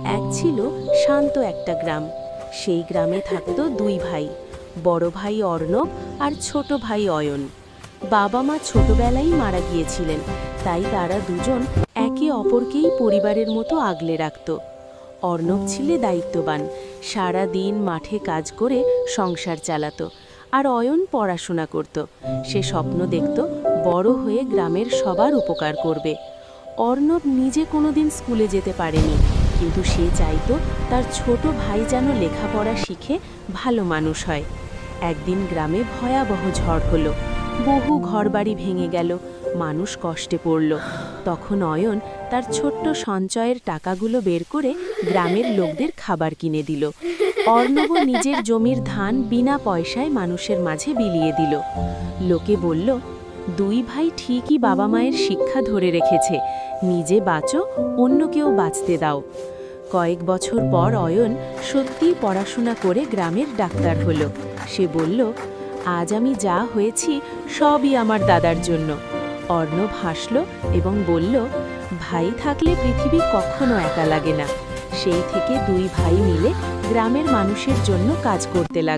এক ছিল শান্ত একটা গ্রাম। সেই গ্রামে থাকতো দুই ভাই, বড় ভাই অর্ণব আর ছোট ভাই অয়ন। বাবা মা ছোটবেলায় মারা গিয়েছিলেন, তাই তারা দুজন একে অপরকেই পরিবারের মতো আগলে রাখত। অর্ণব ছিল দায়িত্ববান, সারা দিন মাঠে কাজ করে সংসার চালাতো, আর অয়ন পড়াশোনা করত। সে স্বপ্ন দেখত বড় হয়ে গ্রামের সবার উপকার করবে। অর্ণব নিজে কোনোদিন স্কুলে যেতে পারেনি, কিন্তু সে চাইতো তার ছোট ভাই যেন লেখাপড়া শিখে ভালো মানুষ হয়। একদিন গ্রামে ভয়াবহ ঝড় হলো, বহু ঘরবাড়ি ভেঙে গেল, মানুষ কষ্টে পড়ল। তখন অয়ন তার ছোট্ট সঞ্চয়ের টাকাগুলো বের করে গ্রামের লোকদের খাবার কিনে দিল। অর্ণব নিজের জমির ধান বিনা পয়সায় মানুষের মাঝে বিলিয়ে দিল। লোকে বলল, দুই ভাই ঠিকই বাবা মায়ের শিক্ষা ধরে রেখেছে, নিজে বাঁচো, অন্যকেও বাঁচতে দাও। কয়েক বছর পর অয়ন সত্যিই পড়াশোনা করে গ্রামের ডাক্তার হলো। সে বলল, আজ আমি যা হয়েছি সবই আমার দাদার জন্য। অর্ণব হাসল এবং বলল, ভাই থাকলে পৃথিবী কখনো একা লাগে না। সেই থেকে দুই ভাই মিলে গ্রামের মানুষের জন্য কাজ করতে লাগলো।